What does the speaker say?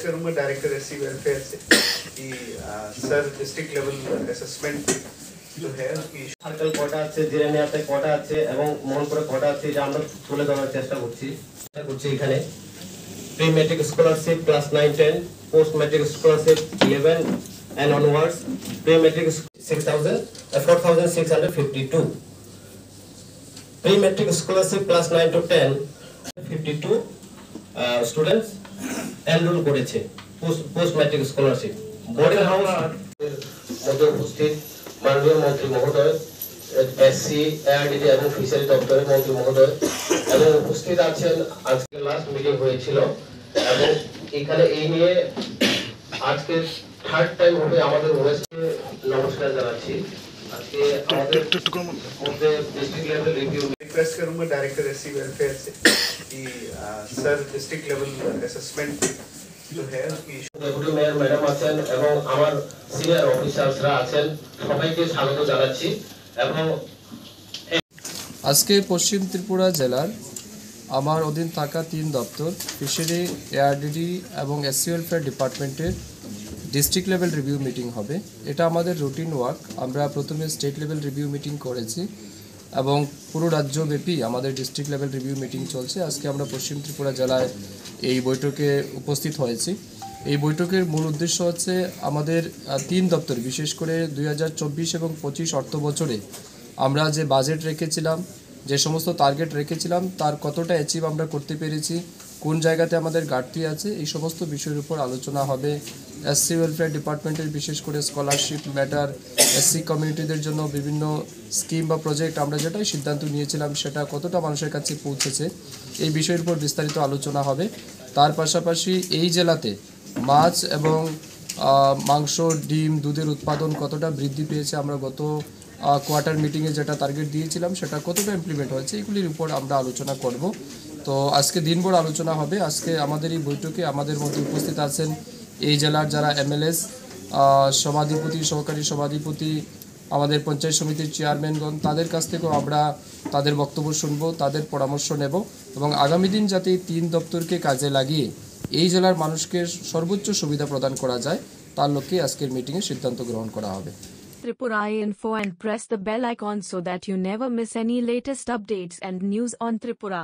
Request करूंगा director SC welfare से कि सर डिस्ट्रिक्ट लेवल असेसमेंट जो है उसकी সার্কেল কটা আছে, জিরানিয়াতে কটা আছে এবং মোহনপুরে কটা আছে এটা আমরা তুলে ধরার চেষ্টা করছি এখানে। Pre matric scholarship class 9 10, post matric scholarship 11 and onwards, pre matric 4652, pre matric scholarship class 9 to 10 52 students enrol করেছে post matric scholarship. Boarding house মধ্যে উপস্থিত মাননীয় মন্ত্রী মহোদয়, এসসি এআরডিডি এবং ফিশারি দপ্তরের মন্ত্রী মহোদয় এবং উপস্থিত আছেন। আজকে লাস্ট মিটিং হয়েছিল এবং এখানে এই নিয়ে আজকে থার্ড টাইম হবে আমাদের ওয়েস্টে নমস্কার জানাচ্ছি। আজকে আমাদের মধ্যে ডিস্ট্রিক্ট লেভেল রিভিউ रिक्वेस्ट करूंगा डायरेक्टर एससी वेलफेयर से कि सर डिस्ट्रिक्ट लेवल असेसमेंट जो है उसकी ডেপুটি মেয়র ম্যাডাম আছেন এবং আমার সিনিয়র অফিসারসরা আছেন, সবাইকে স্বাগত জানাচ্ছি। এবং আজকে পশ্চিম ত্রিপুরা জেলার আমার অধীন থাকা 3 দপ্তর ফিশারি, এআরডিডি এবং এসসি ওয়েলফেয়ার ডিপার্টমেন্টের ডিস্ট্রিক্ট লেভেল রিভিউ মিটিং হবে। এটা আমাদের রুটিন ওয়ার্ক। আমরা প্রথমে স্টেট লেভেল রিভিউ মিটিং করেছি এবং পুরো রাজ্যব্যাপী আমাদের ডিস্ট্রিক্ট লেভেল রিভিউ মিটিং চলছে। আজকে আমরা পশ্চিম ত্রিপুরা জেলায় এই বৈঠকে উপস্থিত হয়েছি। এই বৈঠকের মূল উদ্দেশ্য হচ্ছে আমাদের 3 দপ্তর, বিশেষ করে 2024 এবং 25 অর্থ বছরে আমরা যে বাজেট রেখেছিলাম, যে সমস্ত টার্গেট রেখেছিলাম তার কতটা অ্যাচিভ আমরা করতে পেরেছি, কোন জায়গাতে আমাদের ঘাটতি আছে, এই সমস্ত বিষয়ের উপর আলোচনা হবে। এসসি ওয়েলফেয়ার ডিপার্টমেন্টের বিশেষ করে স্কলারশিপ ম্যাটার, এসসি কমিউনিটিদের জন্য বিভিন্ন স্কিম বা প্রজেক্ট আমরা যেটাই সিদ্ধান্ত নিয়েছিলাম সেটা কতটা মানুষের কাছে পৌঁছেছে, এই বিষয়ের উপর বিস্তারিত আলোচনা হবে। তার পাশাপাশি এই জেলাতে মাছ এবং মাংস, ডিম, দুধের উৎপাদন কতটা বৃদ্ধি পেয়েছে, আমরা গত কোয়ার্টার মিটিংয়ে যেটা টার্গেট দিয়েছিলাম সেটা কতটা ইমপ্লিমেন্ট হয়েছে, এগুলির উপর আমরা আলোচনা করব। তো আজকে দিনভর আলোচনা হবে। আজকে আমাদের এই বৈঠকে আমাদের মধ্যে উপস্থিত আছেন এই জেলার যারা এমএলএস, সভাধিপতি, সহকারী সভাধিপতি, আমাদের পঞ্চায়েত সমিতির চেয়ারম্যানগণ, তাদের কাছ থেকেও আমরা তাদের বক্তব্য শুনব, তাদের পরামর্শ নেব এবং আগামী দিন যাতে 3 দপ্তরকে কাজে লাগিয়ে এই জেলার মানুষকে সর্বোচ্চ সুবিধা প্রদান করা যায় তার লক্ষ্যে আজকের মিটিংয়ে সিদ্ধান্ত গ্রহণ করা হবে। Tripura Info and press the bell icon so that you never miss any latest updates and news on Tripura.